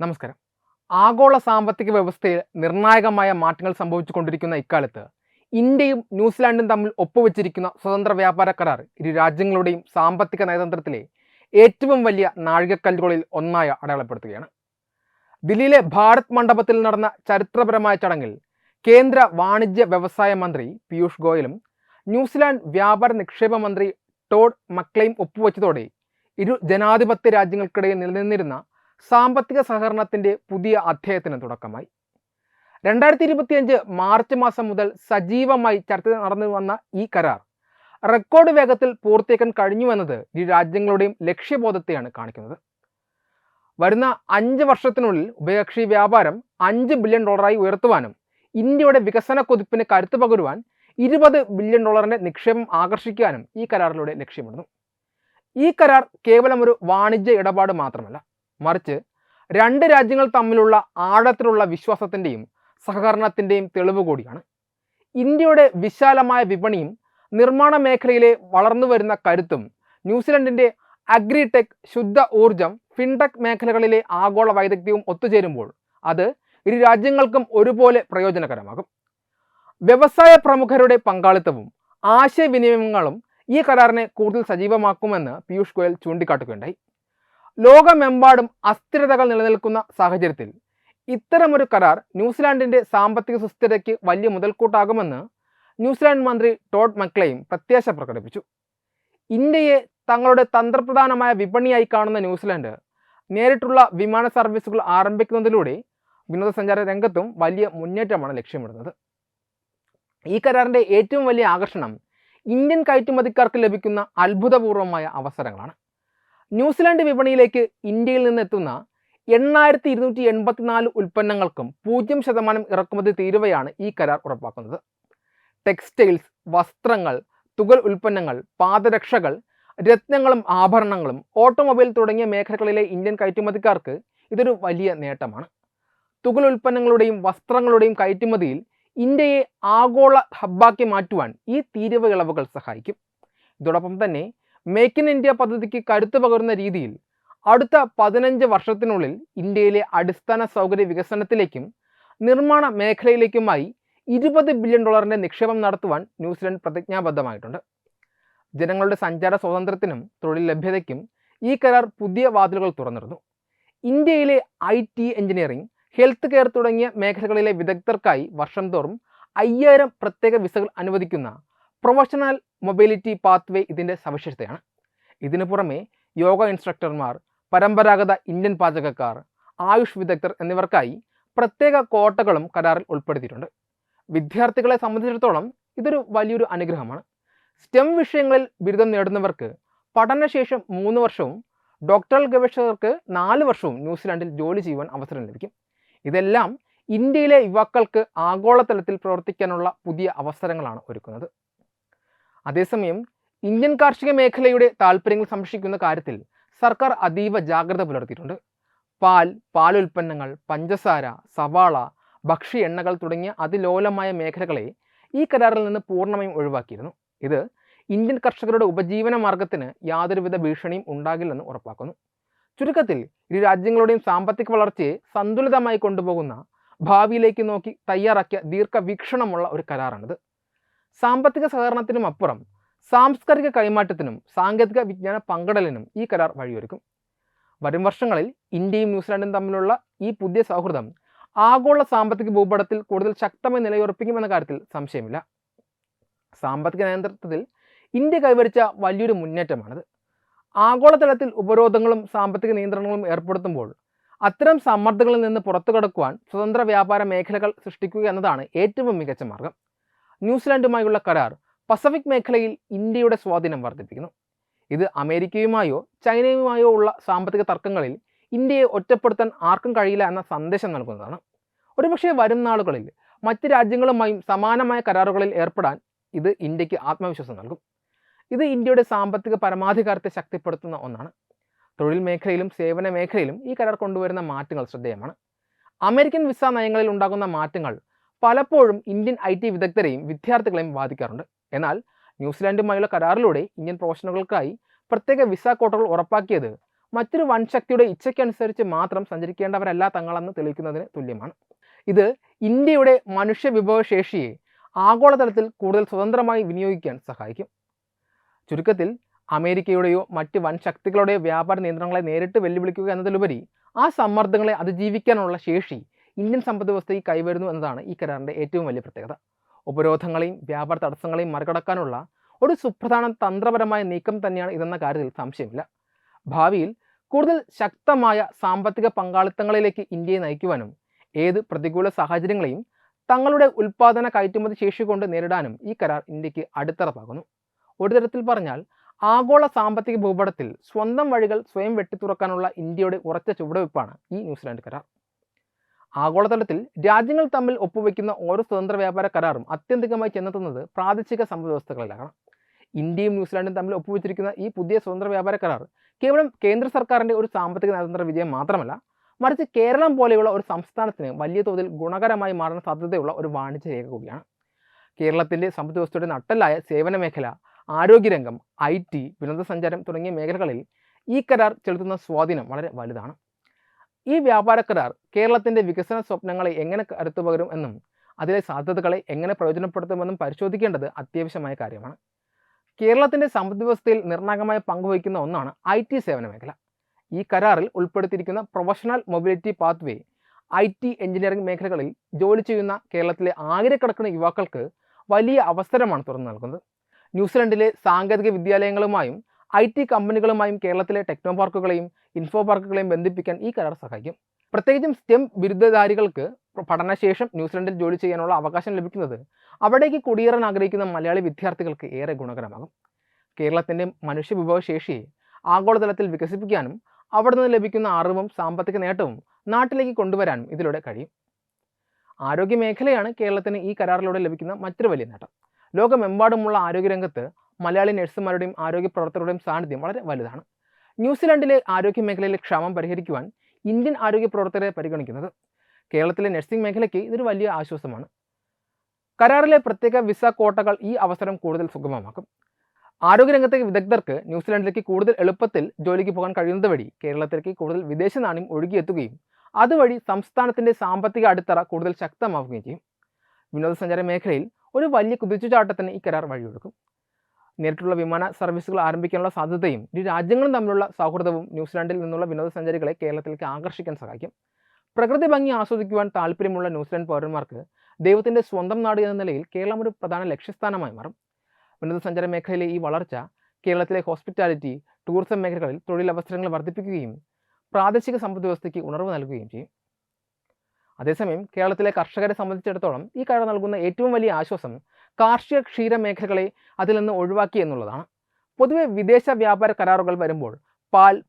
നമസ്കാരം. ആഗോള സാമ്പത്തിക വ്യവസ്ഥയിൽ നിർണായകമായ മാറ്റങ്ങൾ സംഭവിച്ചുകൊണ്ടിരിക്കുന്ന ഇക്കാലത്ത് ഇന്ത്യയും ന്യൂസിലാൻഡും തമ്മിൽ ഒപ്പുവെച്ചിരിക്കുന്ന സ്വതന്ത്ര വ്യാപാര കരാർ ഇരു രാജ്യങ്ങളുടെയും സാമ്പത്തിക നയതന്ത്രത്തിലെ ഏറ്റവും വലിയ നാഴികക്കല്ലുകളിൽ ഒന്നായി അടയാളപ്പെടുത്തുകയാണ്. ദില്ലിയിലെ ഭാരത് മണ്ഡപത്തിൽ നടന്ന ചരിത്രപരമായ ചടങ്ങിൽ കേന്ദ്ര വാണിജ്യ വ്യവസായ മന്ത്രി പീയൂഷ് ഗോയലും ന്യൂസിലാൻഡ് വ്യാപാര നിക്ഷേപ മന്ത്രി ടോഡ് മക്ലെയും ഒപ്പുവെച്ചതോടെ ഇരു ജനാധിപത്യ രാജ്യങ്ങൾക്കിടയിൽ നിലനിന്നിരുന്ന സാമ്പത്തിക സഹകരണത്തിന്റെ പുതിയ അധ്യായത്തിന് തുടക്കമായി. 2025 മാർച്ച് മാസം മുതൽ സജീവമായി ചർച്ച നടന്നു വന്ന ഈ കരാർ റെക്കോർഡ് വേഗത്തിൽ പൂർത്തിയാക്കാൻ കഴിഞ്ഞുവെന്നത് ഈ രാജ്യങ്ങളുടെയും ലക്ഷ്യബോധത്തെയാണ് കാണിക്കുന്നത്. വരുന്ന 5 വർഷത്തിനുള്ളിൽ ഉഭയകക്ഷി വ്യാപാരം $5 ബില്യൺ ഉയർത്തുവാനും ഇന്ത്യയുടെ വികസന കുതിപ്പിന് കരുത്തു പകരുവാൻ $20 ബില്യൺ നിക്ഷേപം ആകർഷിക്കാനും ഈ കരാറിലൂടെ ലക്ഷ്യമിടുന്നു. ഈ കരാർ കേവലം ഒരു വാണിജ്യ ഇടപാട് മാത്രമല്ല, മറിച്ച് രണ്ട് രാജ്യങ്ങൾ തമ്മിലുള്ള ആഴത്തിലുള്ള വിശ്വാസത്തിൻ്റെയും സഹകരണത്തിൻ്റെയും തെളിവ് കൂടിയാണ്. ഇന്ത്യയുടെ വിശാലമായ വിപണിയും നിർമ്മാണ മേഖലയിലെ വളർന്നു വരുന്ന കരുത്തും ന്യൂസിലൻഡിൻ്റെ അഗ്രിടെക്, ശുദ്ധ ഊർജം, ഫിൻടെക് മേഖലകളിലെ ആഗോള വൈദഗ്ധ്യവും ഒത്തുചേരുമ്പോൾ അത് ഇരു രാജ്യങ്ങൾക്കും ഒരുപോലെ പ്രയോജനകരമാകും. വ്യവസായ പ്രമുഖരുടെ പങ്കാളിത്തവും ആശയവിനിമയങ്ങളും ഈ കരാറിനെ കൂടുതൽ സജീവമാക്കുമെന്ന് പീയൂഷ് ഗോയൽ ചൂണ്ടിക്കാട്ടുകയുണ്ടായി. ലോകമെമ്പാടും അസ്ഥിരതകൾ നിലനിൽക്കുന്ന സാഹചര്യത്തിൽ ഇത്തരമൊരു കരാർ ന്യൂസിലാൻഡിൻ്റെ സാമ്പത്തിക സുസ്ഥിരതയ്ക്ക് വലിയ മുതൽക്കൂട്ടാകുമെന്ന് ന്യൂസിലാൻഡ് മന്ത്രി ടോഡ് മക്ലെയും പ്രത്യാശ പ്രകടിപ്പിച്ചു. ഇന്ത്യയെ തങ്ങളുടെ തന്ത്രപ്രധാനമായ വിപണിയായി കാണുന്ന ന്യൂസിലാൻഡ് നേരിട്ടുള്ള വിമാന സർവീസുകൾ ആരംഭിക്കുന്നതിലൂടെ വിനോദസഞ്ചാര രംഗത്തും വലിയ മുന്നേറ്റമാണ് ലക്ഷ്യമിടുന്നത്. ഈ കരാറിൻ്റെ ഏറ്റവും വലിയ ആകർഷണം ഇന്ത്യൻ കയറ്റുമതിക്കാർക്ക് ലഭിക്കുന്ന അത്ഭുതപൂർവമായ അവസരങ്ങളാണ്. ന്യൂസിലാൻഡ് വിപണിയിലേക്ക് ഇന്ത്യയിൽ നിന്ന് എത്തുന്ന 8284 ഉൽപ്പന്നങ്ങൾക്കും 0% ഇറക്കുമതി തീരുവയാണ് ഈ കരാർ ഉറപ്പാക്കുന്നത്. ടെക്സ്റ്റൈൽസ്, വസ്ത്രങ്ങൾ, തുകൽ ഉൽപ്പന്നങ്ങൾ, പാദരക്ഷകൾ, രത്നങ്ങളും ആഭരണങ്ങളും, ഓട്ടോമൊബൈൽ തുടങ്ങിയ മേഖലകളിലെ ഇന്ത്യൻ കയറ്റുമതിക്കാർക്ക് ഇതൊരു വലിയ നേട്ടമാണ്. തുകൽ ഉൽപ്പന്നങ്ങളുടെയും വസ്ത്രങ്ങളുടെയും കയറ്റുമതിയിൽ ഇന്ത്യയെ ആഗോള ഹബ്ബാക്കി മാറ്റുവാൻ ഈ തീരുവ ഇളവുകൾ സഹായിക്കും. ഇതോടൊപ്പം തന്നെ മേക്ക് ഇൻ ഇന്ത്യ പദ്ധതിക്ക് കരുത്തു പകരുന്ന രീതിയിൽ അടുത്ത 15 വർഷത്തിനുള്ളിൽ ഇന്ത്യയിലെ അടിസ്ഥാന സൗകര്യ വികസനത്തിലേക്കും നിർമ്മാണ മേഖലയിലേക്കുമായി $20 ബില്യൺ നിക്ഷേപം നടത്തുവാൻ ന്യൂസിലൻഡ് പ്രതിജ്ഞാബദ്ധമായിട്ടുണ്ട്. ജനങ്ങളുടെ സഞ്ചാര സ്വാതന്ത്ര്യത്തിനും തൊഴിൽ ലഭ്യതയ്ക്കും ഈ കരാർ പുതിയ വാതിലുകൾ തുറന്നിരുന്നു. ഇന്ത്യയിലെ IT, എഞ്ചിനീയറിംഗ്, ഹെൽത്ത് കെയർ തുടങ്ങിയ മേഖലകളിലെ വിദഗ്ധർക്കായി വർഷം തോറും 5000 പ്രത്യേക വിസകൾ അനുവദിക്കുന്ന പ്രൊഫഷണൽ മൊബിലിറ്റി പാത്വേ ഇതിൻ്റെ സവിശേഷതയാണ്. ഇതിനു പുറമെ യോഗ ഇൻസ്ട്രക്ടർമാർ, പരമ്പരാഗത ഇന്ത്യൻ പാചകക്കാർ, ആയുഷ് വിദഗ്ധർ എന്നിവർക്കായി പ്രത്യേക കോട്ടകളും കരാറിൽ ഉൾപ്പെടുത്തിയിട്ടുണ്ട്. വിദ്യാർത്ഥികളെ സംബന്ധിച്ചിടത്തോളം ഇതൊരു വലിയൊരു അനുഗ്രഹമാണ്. സ്റ്റെം വിഷയങ്ങളിൽ ബിരുദം നേടുന്നവർക്ക് പഠനശേഷം 3 വർഷവും ഡോക്ടറൽ ഗവേഷകർക്ക് 4 വർഷവും ന്യൂസിലാൻഡിൽ ജോലി ചെയ്യുവാൻ അവസരം ലഭിക്കും. ഇതെല്ലാം ഇന്ത്യയിലെ യുവാക്കൾക്ക് ആഗോളതലത്തിൽ പ്രവർത്തിക്കാനുള്ള പുതിയ അവസരങ്ങളാണ് ഒരുക്കുന്നത്. അതേസമയം ഇന്ത്യൻ കാർഷിക മേഖലയുടെ താൽപ്പര്യങ്ങൾ സംരക്ഷിക്കുന്ന കാര്യത്തിൽ സർക്കാർ അതീവ ജാഗ്രത പുലർത്തിയിട്ടുണ്ട്. പാലുൽപ്പന്നങ്ങൾ, പഞ്ചസാര, സവാള, ഭക്ഷ്യ എണ്ണകൾ തുടങ്ങിയ അതിലോലമായ മേഖലകളെ ഈ കരാറിൽ നിന്ന് പൂർണ്ണമായും ഒഴിവാക്കിയിരുന്നു. ഇത് ഇന്ത്യൻ കർഷകരുടെ ഉപജീവന മാർഗത്തിന് യാതൊരുവിധ ഭീഷണിയും ഉണ്ടാകില്ലെന്ന് ഉറപ്പാക്കുന്നു. ചുരുക്കത്തിൽ ഇരു രാജ്യങ്ങളുടെയും സാമ്പത്തിക വളർച്ചയെ സന്തുലിതമായി കൊണ്ടുപോകുന്ന, ഭാവിയിലേക്ക് നോക്കി തയ്യാറാക്കിയ ദീർഘവീക്ഷണമുള്ള ഒരു കരാറാണിത്. സാമ്പത്തിക സഹകരണത്തിനും അപ്പുറം സാംസ്കാരിക കൈമാറ്റത്തിനും സാങ്കേതിക വിജ്ഞാന പങ്കിടലിനും ഈ കരാർ വഴിയൊരുക്കും. വരും വർഷങ്ങളിൽ ഇന്ത്യയും ന്യൂസിലാൻഡും തമ്മിലുള്ള ഈ പുതിയ സൗഹൃദം ആഗോള സാമ്പത്തിക ഭൂപടത്തിൽ കൂടുതൽ ശക്തമായി നിലയുറപ്പിക്കുമെന്ന കാര്യത്തിൽ സംശയമില്ല. സാമ്പത്തിക നിയന്ത്രണത്തിൽ ഇന്ത്യ കൈവരിച്ച വലിയൊരു മുന്നേറ്റമാണിത്. ആഗോളതലത്തിൽ ഉപരോധങ്ങളും സാമ്പത്തിക നിയന്ത്രണങ്ങളും ഏർപ്പെടുത്തുമ്പോൾ അത്തരം സമ്മർദ്ദങ്ങളിൽ നിന്ന് പുറത്തു കടക്കുവാൻ സ്വതന്ത്ര വ്യാപാര മേഖലകൾ സൃഷ്ടിക്കുക എന്നതാണ് ഏറ്റവും മികച്ച മാർഗം. ന്യൂസിലാൻഡുമായുള്ള കരാർ പസഫിക് മേഖലയിൽ ഇന്ത്യയുടെ സ്വാധീനം വർദ്ധിപ്പിക്കുന്നു. ഇത് അമേരിക്കയുമായോ ചൈനയുമായോ ഉള്ള സാമ്പത്തിക തർക്കങ്ങളിൽ ഇന്ത്യയെ ഒറ്റപ്പെടുത്താൻ ആർക്കും കഴിയില്ല എന്ന സന്ദേശം നൽകുന്നതാണ്. ഒരുപക്ഷെ വരും നാളുകളിൽ മറ്റ് രാജ്യങ്ങളുമായും സമാനമായ കരാറുകളിൽ ഏർപ്പെടാൻ ഇത് ഇന്ത്യക്ക് ആത്മവിശ്വാസം നൽകും. ഇത് ഇന്ത്യയുടെ സാമ്പത്തിക പരമാധികാരത്തെ ശക്തിപ്പെടുത്തുന്ന ഒന്നാണ്. തൊഴിൽ മേഖലയിലും സേവന മേഖലയിലും ഈ കരാർ കൊണ്ടുവരുന്ന മാറ്റങ്ങൾ ശ്രദ്ധേയമാണ്. അമേരിക്കൻ വിസ നയങ്ങളിൽ ഉണ്ടാകുന്ന മാറ്റങ്ങൾ പലപ്പോഴും ഇന്ത്യൻ IT വിദഗ്ധരെയും വിദ്യാർത്ഥികളെയും ബാധിക്കാറുണ്ട്. എന്നാൽ ന്യൂസിലാൻഡുമായുള്ള കരാറിലൂടെ ഇന്ത്യൻ പ്രൊഫഷണലുകൾക്കായി പ്രത്യേക വിസ കോട്ടകൾ ഉറപ്പാക്കിയത് മറ്റൊരു വൻശക്തിയുടെ ഇച്ഛയ്ക്കനുസരിച്ച് മാത്രം സഞ്ചരിക്കേണ്ടവരല്ല തങ്ങളെന്ന് തെളിയിക്കുന്നതിന് തുല്യമാണ്. ഇത് ഇന്ത്യയുടെ മനുഷ്യ വിഭവശേഷിയെ ആഗോളതലത്തിൽ കൂടുതൽ സ്വതന്ത്രമായി വിനിയോഗിക്കാൻ സഹായിക്കും. ചുരുക്കത്തിൽ അമേരിക്കയുടെയോ മറ്റ് വൻ ശക്തികളുടെയോ വ്യാപാര നിയന്ത്രണങ്ങളെ നേരിട്ട് വെല്ലുവിളിക്കുക എന്നതിലുപരി ആ സമ്മർദ്ദങ്ങളെ അതിജീവിക്കാനുള്ള ശേഷി ഇന്ത്യൻ സമ്പദ് വ്യവസ്ഥയ്ക്ക് കൈവരുന്നു എന്നതാണ് ഈ കരാറിൻ്റെ ഏറ്റവും വലിയ പ്രത്യേകത. ഉപരോധങ്ങളെയും വ്യാപാര തടസ്സങ്ങളെയും മറികടക്കാനുള്ള ഒരു സുപ്രധാന തന്ത്രപരമായ നീക്കം തന്നെയാണ് ഇതെന്ന കാര്യത്തിൽ സംശയമില്ല. ഭാവിയിൽ കൂടുതൽ ശക്തമായ സാമ്പത്തിക പങ്കാളിത്തങ്ങളിലേക്ക് ഇന്ത്യയെ നയിക്കുവാനും ഏത് പ്രതികൂല സാഹചര്യങ്ങളെയും തങ്ങളുടെ ഉൽപ്പാദന കയറ്റുമതി ശേഷി കൊണ്ട് നേരിടാനും ഈ കരാർ ഇന്ത്യക്ക് അടിത്തറപ്പാകുന്നു. ഒരു തരത്തിൽ പറഞ്ഞാൽ ആഗോള സാമ്പത്തിക ഭൂപടത്തിൽ സ്വന്തം വഴികൾ സ്വയം വെട്ടിത്തുറക്കാനുള്ള ഇന്ത്യയുടെ ഉറച്ച ചുവടുവയ്പ്പാണ് ഈ ന്യൂസിലാൻഡ് കരാർ. ആഗോളതലത്തിൽ രാജ്യങ്ങൾ തമ്മിൽ ഒപ്പുവെക്കുന്ന ഓരോ സ്വതന്ത്ര വ്യാപാര കരാറും ആത്യന്തികമായി ചെന്നെത്തുന്നത് പ്രാദേശിക സമ്പദ് വ്യവസ്ഥകളിലാണ്. ഇന്ത്യയും ന്യൂസിലാൻഡും തമ്മിൽ ഒപ്പുവെച്ചിരിക്കുന്ന ഈ പുതിയ സ്വതന്ത്ര വ്യാപാര കരാർ കേവലം കേന്ദ്ര സർക്കാരിൻ്റെ ഒരു സാമ്പത്തിക നയതന്ത്ര വിജയം മാത്രമല്ല, മറിച്ച് കേരളം പോലെയുള്ള ഒരു സംസ്ഥാനത്തിന് വലിയ തോതിൽ ഗുണകരമായി മാറാൻ സാധ്യതയുള്ള ഒരു വാണിജ്യ രേഖ കൂടിയാണ്. കേരളത്തിൻ്റെ സമ്പദ് വ്യവസ്ഥയുടെ നട്ടെല്ലായ സേവന മേഖല, ആരോഗ്യരംഗം, IT, വിനോദസഞ്ചാരം തുടങ്ങിയ മേഖലകളിൽ ഈ കരാർ ചെലുത്തുന്ന സ്വാധീനം വളരെ വലുതാണ്. ഈ വ്യാപാര കരാർ കേരളത്തിൻ്റെ വികസന സ്വപ്നങ്ങളെ എങ്ങനെ കരുത്തുപകരും എന്നും അതിലെ സാധ്യതകളെ എങ്ങനെ പ്രയോജനപ്പെടുത്തുമെന്നും പരിശോധിക്കേണ്ടത് അത്യാവശ്യമായ കാര്യമാണ്. കേരളത്തിൻ്റെ സമ്പദ് വ്യവസ്ഥയിൽ നിർണായകമായ പങ്കുവഹിക്കുന്ന ഒന്നാണ് IT സേവന മേഖല. ഈ കരാറിൽ ഉൾപ്പെടുത്തിയിരിക്കുന്ന professional mobility pathway IT engineering മേഖലകളിൽ ജോലി ചെയ്യുന്ന കേരളത്തിലെ ആയിരക്കണക്കിന് യുവാക്കൾക്ക് വലിയ അവസരമാണ് തുറന്നു നൽകുന്നത്. ന്യൂസിലൻഡിലെ സാങ്കേതിക വിദ്യാലയങ്ങളുമായും IT കമ്പനികളുമായും കേരളത്തിലെ ടെക്നോ പാർക്കുകളെയും ഇൻഫോ പാർക്കുകളെയും ബന്ധിപ്പിക്കാൻ ഈ കരാർ സഹായിക്കും. പ്രത്യേകിച്ചും STEM ബിരുദധാരികൾക്ക് പഠനശേഷം ന്യൂസിലൻഡിൽ ജോലി ചെയ്യാനുള്ള അവകാശം ലഭിക്കുന്നത് അവിടേക്ക് കുടിയേറാൻ ആഗ്രഹിക്കുന്ന മലയാളി വിദ്യാർത്ഥികൾക്ക് ഏറെ ഗുണകരമാകും. കേരളത്തിൻ്റെ മനുഷ്യ വിഭവശേഷിയെ ആഗോളതലത്തിൽ വികസിപ്പിക്കാനും അവിടെ നിന്ന് ലഭിക്കുന്ന അറിവും സാമ്പത്തിക നേട്ടവും നാട്ടിലേക്ക് കൊണ്ടുവരാനും ഇതിലൂടെ കഴിയും. ആരോഗ്യ മേഖലയാണ് കേരളത്തിന് ഈ കരാറിലൂടെ ലഭിക്കുന്ന മറ്റൊരു വലിയ നേട്ടം. ലോകമെമ്പാടുമുള്ള ആരോഗ്യരംഗത്ത് മലയാളി നഴ്സുമാരുടെയും ആരോഗ്യ പ്രവർത്തകരുടെയും സാന്നിധ്യം വളരെ വലുതാണ്. ന്യൂസിലൻഡിലെ ആരോഗ്യ മേഖലയിലെ ക്ഷാമം പരിഹരിക്കുവാൻ ഇന്ത്യൻ ആരോഗ്യ പ്രവർത്തകരെ പരിഗണിക്കുന്നത് കേരളത്തിലെ നഴ്സിംഗ് മേഖലയ്ക്ക് ഇതൊരു വലിയ ആശ്വാസമാണ്. കരാറിലെ പ്രത്യേക വിസ കോട്ടകൾ ഈ അവസരം കൂടുതൽ സുഗമമാക്കും. ആരോഗ്യരംഗത്തെ വിദഗ്ധർക്ക് ന്യൂസിലൻഡിലേക്ക് കൂടുതൽ എളുപ്പത്തിൽ ജോലിക്ക് പോകാൻ കഴിയുന്നത് വഴി കേരളത്തിലേക്ക് കൂടുതൽ വിദേശ നാണ്യം ഒഴുകിയെത്തുകയും അതുവഴി സംസ്ഥാനത്തിൻ്റെ സാമ്പത്തിക അടിത്തറ കൂടുതൽ ശക്തമാവുകയും ചെയ്യും. വിനോദസഞ്ചാര മേഖലയിൽ ഒരു വലിയ കുതിച്ചുചാട്ടത്തിന് ഈ കരാർ വഴിയൊരുക്കും. നേരിട്ടുള്ള വിമാന സർവീസുകൾ ആരംഭിക്കാനുള്ള സാധ്യതയും ഇരു രാജ്യങ്ങളും തമ്മിലുള്ള സൗഹൃദവും ന്യൂസിലാൻഡിൽ നിന്നുള്ള വിനോദസഞ്ചാരികളെ കേരളത്തിലേക്ക് ആകർഷിക്കാൻ സഹായിക്കും. പ്രകൃതി ഭംഗി ആസ്വദിക്കുവാൻ താല്പര്യമുള്ള ന്യൂസിലാൻഡ് പൗരന്മാർക്ക് ദൈവത്തിൻ്റെ സ്വന്തം നാട് എന്ന നിലയിൽ കേരളം ഒരു പ്രധാന ലക്ഷ്യസ്ഥാനമായി മാറും. വിനോദസഞ്ചാര മേഖലയിലെ ഈ വളർച്ച കേരളത്തിലെ ഹോസ്പിറ്റാലിറ്റി, ടൂറിസം മേഖലകളിൽ തൊഴിലവസരങ്ങൾ വർദ്ധിപ്പിക്കുകയും പ്രാദേശിക സമ്പദ് വ്യവസ്ഥയ്ക്ക് ഉണർവ് നൽകുകയും ചെയ്യും. അതേസമയം കേരളത്തിലെ കർഷകരെ സംബന്ധിച്ചിടത്തോളം ഈ കരാർ നൽകുന്ന ഏറ്റവും വലിയ ആശ്വാസം കാർഷിക ക്ഷീര മേഖലകളെ അതിൽ നിന്ന് ഒഴിവാക്കി എന്നുള്ളതാണ്. പൊതുവെ വിദേശ വ്യാപാര കരാറുകൾ വരുമ്പോൾ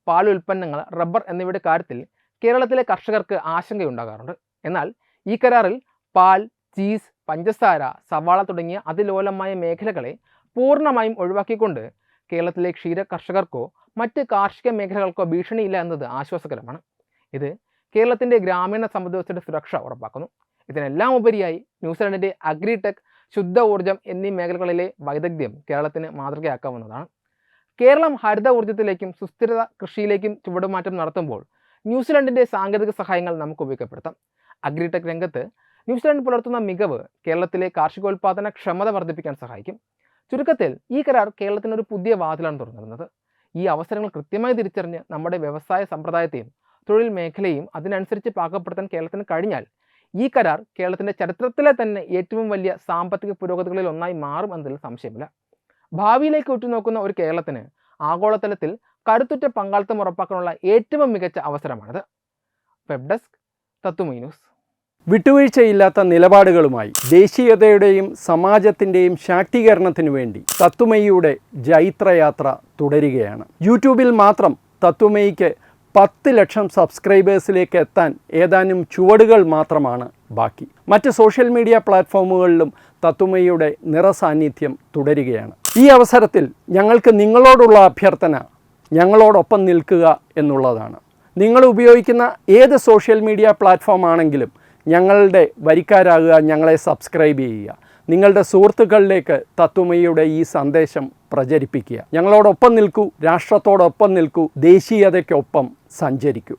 പാൽ ഉൽപ്പന്നങ്ങൾ, റബ്ബർ എന്നിവയുടെ കാര്യത്തിൽ കേരളത്തിലെ കർഷകർക്ക് ആശങ്കയുണ്ടാകാറുണ്ട്. എന്നാൽ ഈ കരാറിൽ പാൽ, ചീസ്, പഞ്ചസാര, സവാള തുടങ്ങിയ അതിലോലമായ മേഖലകളെ പൂർണ്ണമായും ഒഴിവാക്കിക്കൊണ്ട് കേരളത്തിലെ ക്ഷീര കർഷകർക്കോ മറ്റ് കാർഷിക മേഖലകൾക്കോ ഭീഷണിയില്ല എന്നത് ആശ്വാസകരമാണ്. ഇത് കേരളത്തിൻ്റെ ഗ്രാമീണ സമ്പദ്വ്യവസ്ഥയുടെ സുരക്ഷ ഉറപ്പാക്കുന്നു. ഇതിനെല്ലാം ഉപരിയായി ന്യൂസിലൻഡിൻ്റെ അഗ്രിടെക്, ശുദ്ധ ഊർജ്ജം എന്നീ മേഖലകളിലെ വൈദഗ്ധ്യം കേരളത്തിന് മാതൃകയാക്കാവുന്നതാണ്. കേരളം ഹരിത ഊർജ്ജത്തിലേക്കും സുസ്ഥിരത കൃഷിയിലേക്കും ചുവടുമാറ്റം നടത്തുമ്പോൾ ന്യൂസിലൻഡിൻ്റെ സാങ്കേതിക സഹായങ്ങൾ നമുക്ക് ഉപയോഗപ്പെടുത്താം. അഗ്രിടെക് രംഗത്ത് ന്യൂസിലൻഡ് പുലർത്തുന്ന മികവ് കേരളത്തിലെ കാർഷികോൽപാദന ക്ഷമത വർദ്ധിപ്പിക്കാൻ സഹായിക്കും. ചുരുക്കത്തിൽ ഈ കരാർ കേരളത്തിനൊരു പുതിയ വാതിലാണ് തുറന്നിരുന്നത്. ഈ അവസരങ്ങൾ കൃത്യമായി തിരിച്ചറിഞ്ഞ് നമ്മുടെ വ്യവസായ സമ്പ്രദായത്തെയും തൊഴിൽ മേഖലയും അതിനനുസരിച്ച് പാകപ്പെടുത്താൻ കേരളത്തിന് കഴിഞ്ഞാൽ ഈ കരാർ കേരളത്തിൻ്റെ ചരിത്രത്തിലെ തന്നെ ഏറ്റവും വലിയ സാമ്പത്തിക പുരോഗതികളിൽ ഒന്നായി മാറും എന്നതിൽ സംശയമില്ല. ഭാവിയിലേക്ക് ഉറ്റുനോക്കുന്ന ഒരു കേരളത്തിന് ആഗോളതലത്തിൽ കരുത്തുറ്റ പങ്കാളിത്തം ഉറപ്പാക്കാനുള്ള ഏറ്റവും മികച്ച അവസരമാണിത്. വെബ് ഡെസ്ക്, തത്തുമൈ ന്യൂസ്. വിട്ടുവീഴ്ചയില്ലാത്ത നിലപാടുകളുമായി ദേശീയതയുടെയും സമാജത്തിൻ്റെയും ശാക്തീകരണത്തിനു വേണ്ടി തത്തുമൈയുടെ ജൈത്രയാത്ര തുടരുകയാണ്. യൂട്യൂബിൽ മാത്രം തത്തുമൈക്ക് 10 ലക്ഷം സബ്സ്ക്രൈബേഴ്സിലേക്ക് എത്താൻ ഏതാനും ചുവടുകൾ മാത്രമാണ് ബാക്കി. മറ്റ് സോഷ്യൽ മീഡിയ പ്ലാറ്റ്ഫോമുകളിലും തത്തുമൈയുടെ നിറസാന്നിധ്യം തുടരുകയാണ്. ഈ അവസരത്തിൽ ഞങ്ങൾക്ക് നിങ്ങളോടുള്ള അഭ്യർത്ഥന ഞങ്ങളോടൊപ്പം നിൽക്കുക എന്നുള്ളതാണ്. നിങ്ങൾ ഉപയോഗിക്കുന്ന ഏത് സോഷ്യൽ മീഡിയ പ്ലാറ്റ്ഫോം ആണെങ്കിലും ഞങ്ങളുടെ വരിക്കാരാകുക, ഞങ്ങളെ സബ്സ്ക്രൈബ് ചെയ്യുക. നിങ്ങളുടെ സുഹൃത്തുക്കളിലേക്ക് തത്വമയിയുടെ ഈ സന്ദേശം പ്രചരിപ്പിക്കുക. ഞങ്ങളോടൊപ്പം നിൽക്കൂ, രാഷ്ട്രത്തോടൊപ്പം നിൽക്കൂ, ദേശീയതയ്ക്കൊപ്പം സഞ്ചരിക്കൂ.